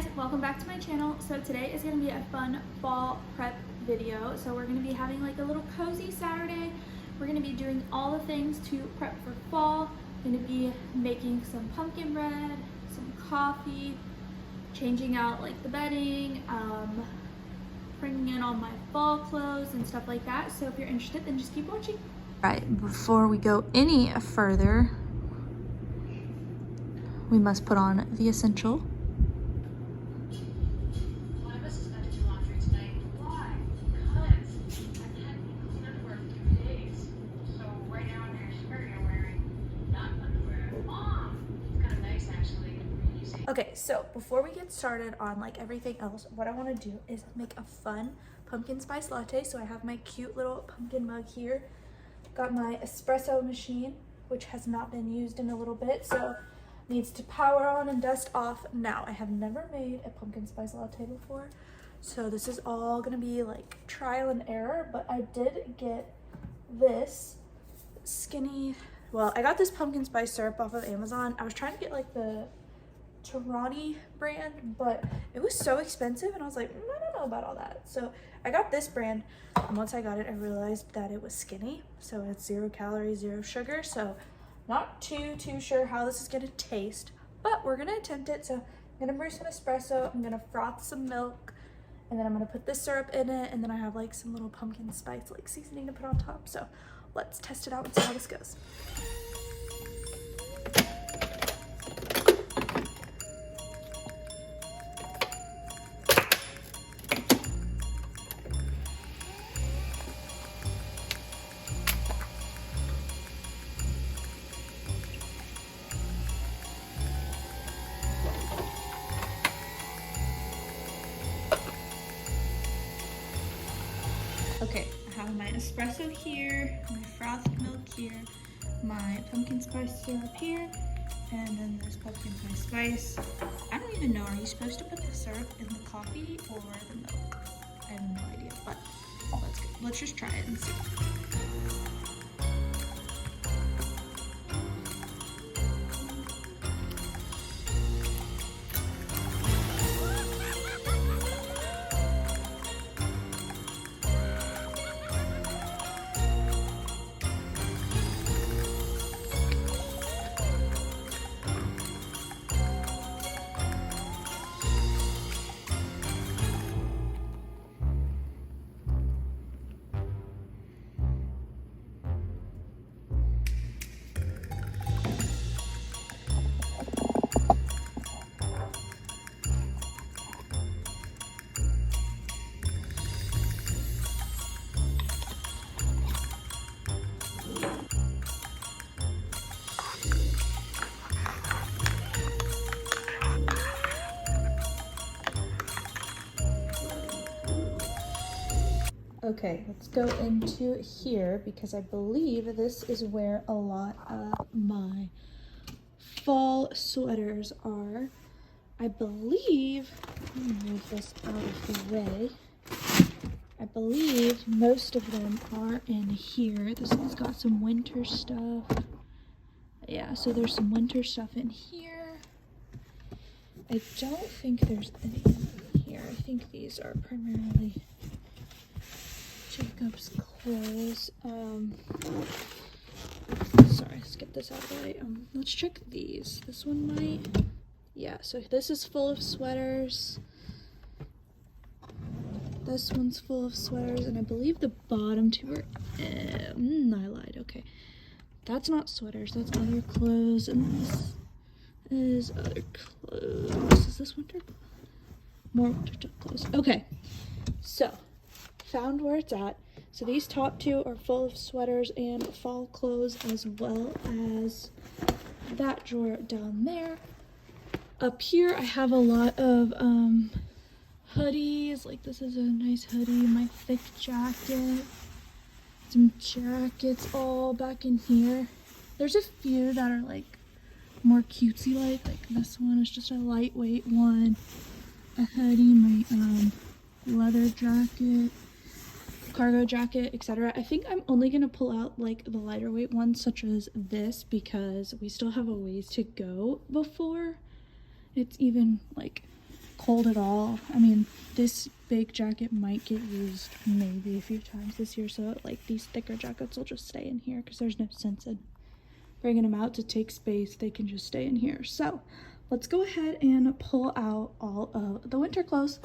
guys, welcome back to my channel. So today is going to be a fun fall prep video. So we're going to be having like a little cozy Saturday. We're going to be doing all the things to prep for fall. Going to be making some pumpkin bread, some coffee, changing out like the bedding, bringing in all my fall clothes and stuff like that. So if you're interested, then just keep watching. All right, before we go any further, we must put on the essential. Okay, so before we get started on like everything else, what I want to do is make a fun pumpkin spice latte. So I have my cute little pumpkin mug here. Got my espresso machine, which has not been used in a little bit, so needs to power on and dust off. Now, I have never made a pumpkin spice latte before, so this is all gonna be like trial and error, but I did get this skinny, well, I got this pumpkin spice syrup off of Amazon. I was trying to get like the Torani brand, but it was so expensive and I was like, I don't know about all that. So I got this brand, and once I got it, I realized that it was skinny, so it's 0 calories, 0 sugar. So not too sure how this is gonna taste, but we're gonna attempt it. So I'm gonna brew some espresso, I'm gonna froth some milk, and then I'm gonna put this syrup in it, and then I have like some little pumpkin spice like seasoning to put on top. So let's test it out and see how this goes. Okay, I have my espresso here, my frothed milk here, my pumpkin spice syrup here, and then there's pumpkin spice. I don't even know, are you supposed to put the syrup in the coffee or the milk? I have no idea, but let's just try it and see. Okay, let's go into here because I believe this is where a lot of my fall sweaters are. I believe, let me move this out of the way. I believe most of them are in here. This one's got some winter stuff. Yeah, so there's some winter stuff in here. I don't think there's any in here. I think these are primarily Jacob's clothes. Sorry, let's get this out of the way. Let's check these. This one might, yeah, so this is full of sweaters. This one's full of sweaters, and I believe the bottom two are, I lied, okay. That's not sweaters, that's other clothes, and this is other clothes. Is this winter? More winter clothes. Okay, so found where it's at. So these top two are full of sweaters and fall clothes, as well as that drawer down there. Up here I have a lot of hoodies. Like this is a nice hoodie, my thick jacket, some jackets all back in here. There's a few that are like more cutesy like this one is just a lightweight one, a hoodie, my leather jacket, cargo jacket, etc. I think I'm only gonna pull out like the lighter weight ones such as this because we still have a ways to go before it's even like cold at all. I mean, this big jacket might get used maybe a few times this year, so like these thicker jackets will just stay in here because there's no sense in bringing them out to take space. They can just stay in here. So let's go ahead and pull out all of the winter clothes.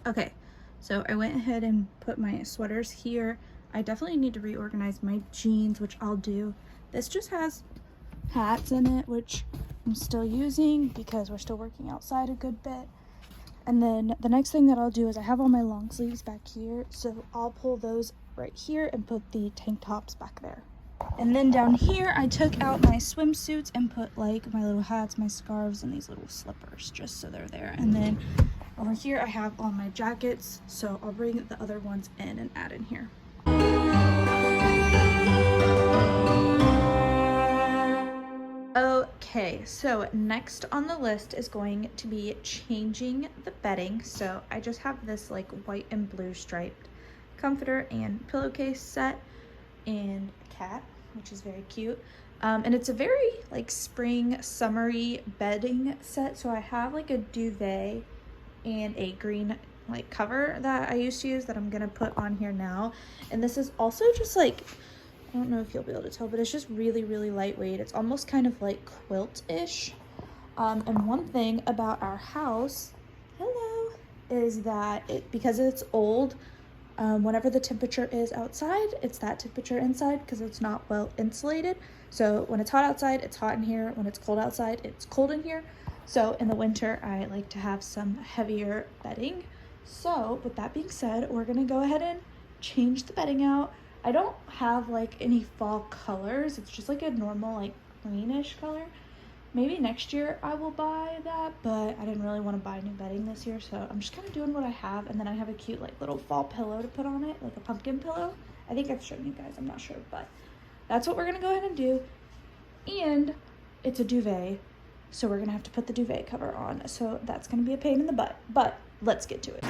Okay, so I went ahead and put my sweaters here. I definitely need to reorganize my jeans, which I'll do. This just has hats in it, which I'm still using because we're still working outside a good bit. And then the next thing that I'll do is I have all my long sleeves back here, so I'll pull those right here and put the tank tops back there. And then down here, I took out my swimsuits and put like my little hats, my scarves, and these little slippers just so they're there. And then over here, I have all my jackets, so I'll bring the other ones in and add in here. Okay, so next on the list is going to be changing the bedding. So I just have this like white and blue striped comforter and pillowcase set and a cat, which is very cute. And it's a very like spring summery bedding set. So I have like a duvet and a green like cover that I used to use that I'm gonna put on here now. And this is also just like, I don't know if you'll be able to tell, but it's just really, really lightweight. It's almost kind of like quilt-ish. And one thing about our house, hello, is that because it's old, whenever the temperature is outside, it's that temperature inside because it's not well insulated. So when it's hot outside, it's hot in here. When it's cold outside, it's cold in here. So in the winter, I like to have some heavier bedding. So with that being said, we're gonna go ahead and change the bedding out. I don't have like any fall colors. It's just like a normal like greenish color. Maybe next year I will buy that, but I didn't really want to buy new bedding this year, so I'm just kind of doing what I have. And then I have a cute like little fall pillow to put on it, like a pumpkin pillow. I think I've shown you guys, I'm not sure, but that's what we're gonna go ahead and do. And it's a duvet, so we're gonna have to put the duvet cover on. So that's gonna be a pain in the butt, but let's get to it.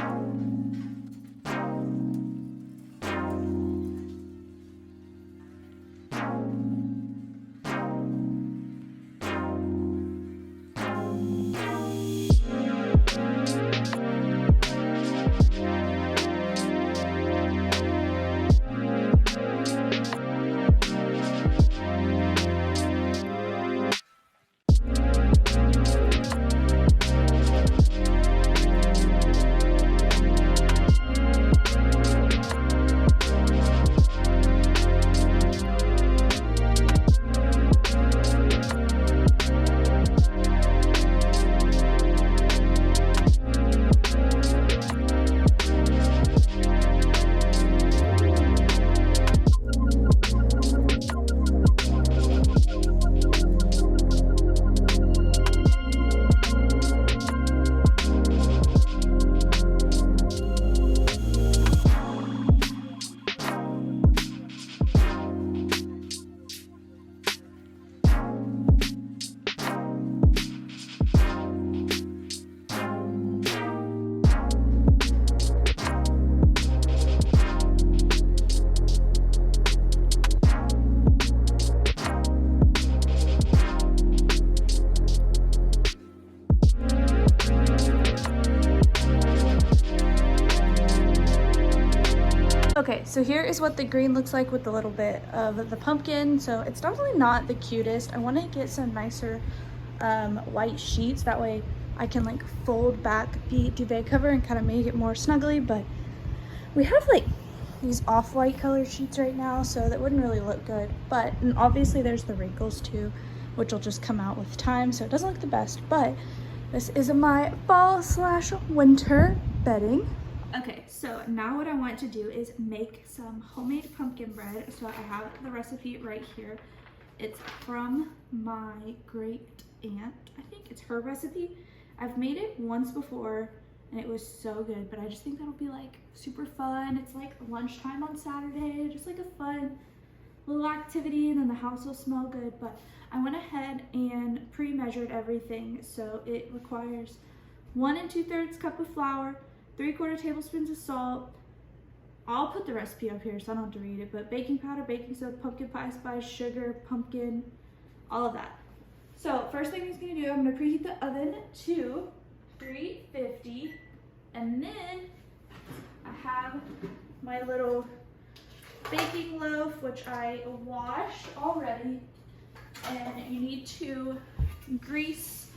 so here is what the green looks like with a little bit of the pumpkin. So it's definitely not the cutest. I want to get some nicer white sheets. That way I can like fold back the duvet cover and kind of make it more snuggly. But we have like these off-white colored sheets right now, so that wouldn't really look good. But and obviously there's the wrinkles too, which will just come out with time, so it doesn't look the best. But this is my fall/winter bedding. Okay, so now what I want to do is make some homemade pumpkin bread. So I have the recipe right here. It's from my great aunt. I think it's her recipe. I've made it once before and it was so good, but I just think that'll be like super fun. It's like lunchtime on Saturday, just like a fun little activity, and then the house will smell good. But I went ahead and pre-measured everything. So it requires 1 2/3 cup of flour, 3/4 tablespoons of salt. I'll put the recipe up here so I don't have to read it, but baking powder, baking soda, pumpkin pie spice, sugar, pumpkin, all of that. So first thing he's gonna do, I'm gonna preheat the oven to 350, and then I have my little baking loaf, which I washed already, and you need to grease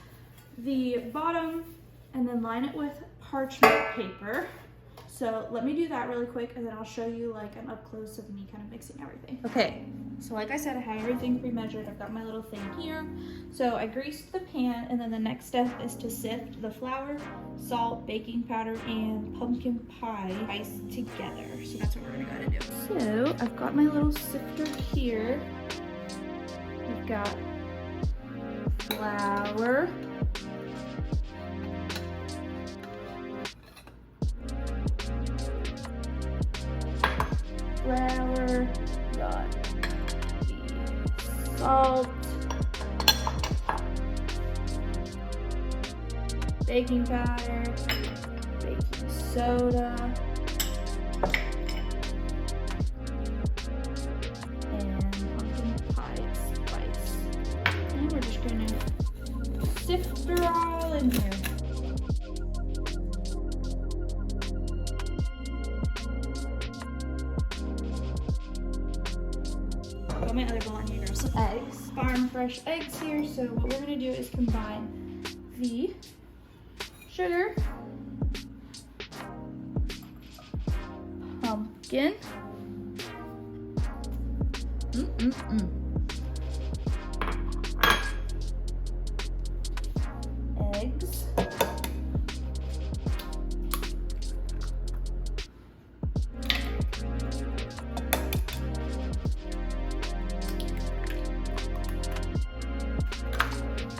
the bottom and then line it with parchment paper. So let me do that really quick, and then I'll show you like an up close of me kind of mixing everything. Okay, so like I said, I have everything pre-measured. I've got my little thing here. So I greased the pan, and then the next step is to sift the flour, salt, baking powder, and pumpkin pie spice together. So that's what we're gonna go ahead and do. So I've got my little sifter here. We've got flour, got the salt, baking powder, baking soda, and pumpkin pie spice. And we're just gonna sift her all in here. Got my other bowl on here, some eggs, farm fresh eggs here. So what we're gonna do is combine the sugar, pumpkin, eggs,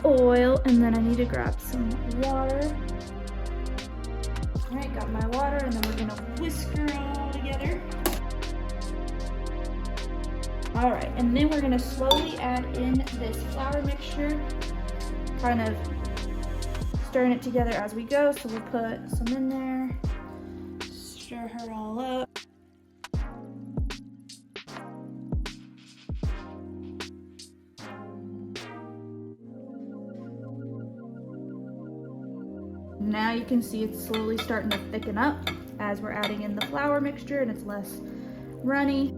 oil, and then I need to grab some water. All right, got my water, and then we're gonna whisk her all together. All right, and then we're gonna slowly add in this flour mixture, kind of stirring it together as we go. So we'll put some in there, stir her all up. Now you can see it's slowly starting to thicken up as we're adding in the flour mixture, and it's less runny.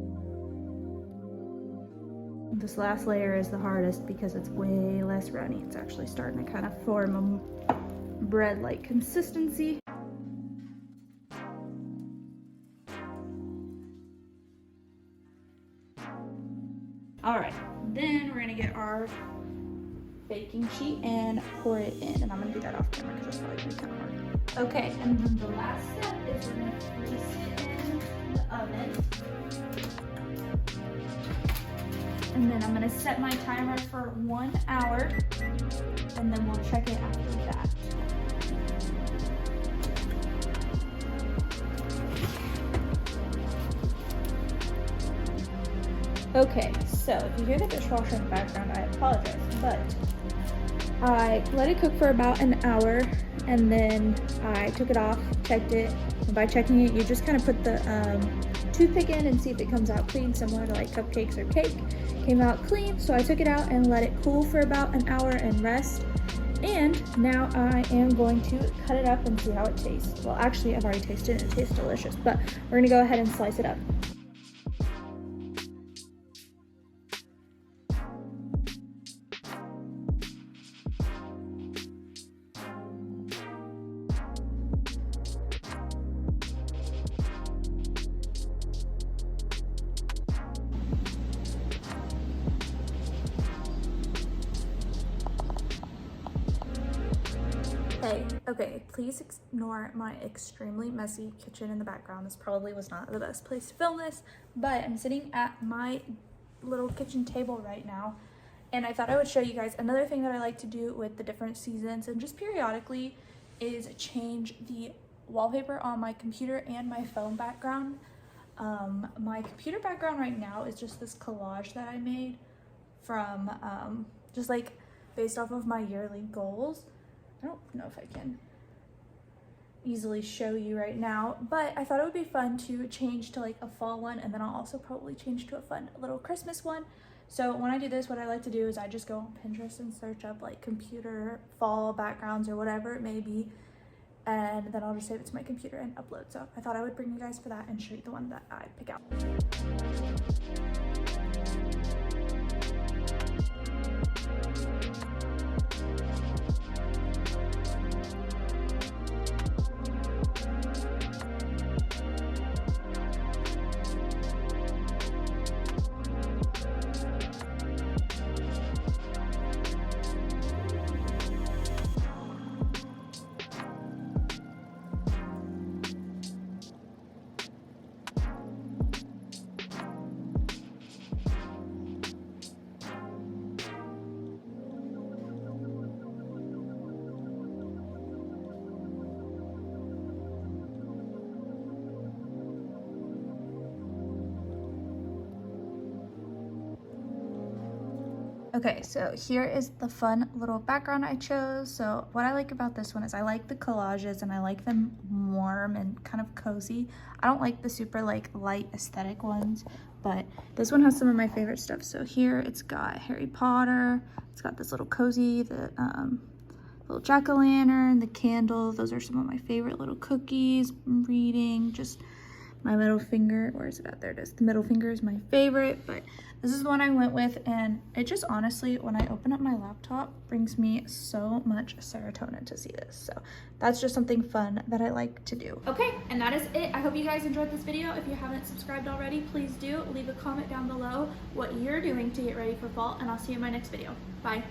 This last layer is the hardest because it's way less runny. It's actually starting to kind of form a bread-like consistency. All right, then we're gonna get our baking sheet and pour it in, and I'm gonna do that off camera because that's probably gonna be kind of hard. Okay, and then the last step is we're gonna place it in the oven, and then I'm gonna set my timer for 1 hour, and then we'll check it after that. Okay, so if you hear the dishwasher in the background, I apologize, but I let it cook for about an hour, and then I took it off, checked it, and by checking it, you just kind of put the toothpick in and see if it comes out clean, similar to like cupcakes or cake. Came out clean, so I took it out and let it cool for about an hour and rest. And now I am going to cut it up and see how it tastes. Well, actually, I've already tasted it. It tastes delicious, but we're gonna go ahead and slice it up. Okay, please ignore my extremely messy kitchen in the background. This probably was not the best place to film this, but I'm sitting at my little kitchen table right now, and I thought I would show you guys another thing that I like to do with the different seasons and just periodically is change the wallpaper on my computer and my phone background. My computer background right now is just this collage that I made from just like based off of my yearly goals. I don't know if I can easily show you right now, but I thought it would be fun to change to like a fall one, and then I'll also probably change to a fun little Christmas one. So when I do this, what I like to do is I just go on Pinterest and search up like computer fall backgrounds or whatever it may be, and then I'll just save it to my computer and upload. So I thought I would bring you guys for that and show you the one that I pick out. Okay, so here is the fun little background I chose. So what I like about this one is I like the collages and I like them warm and kind of cozy. I don't like the super like light aesthetic ones, but this one has some of my favorite stuff. So here it's got Harry Potter, it's got this little cozy, the little jack-o'-lantern, the candle. Those are some of my favorite little cookies. I'm reading, just my middle finger, where is it at? There it is. The middle finger is my favorite, but this is the one I went with, and it just honestly, when I open up my laptop, brings me so much serotonin to see this. So that's just something fun that I like to do. Okay, and that is it. I hope you guys enjoyed this video. If you haven't subscribed already, please do. Leave a comment down below what you're doing to get ready for fall, and I'll see you in my next video. Bye.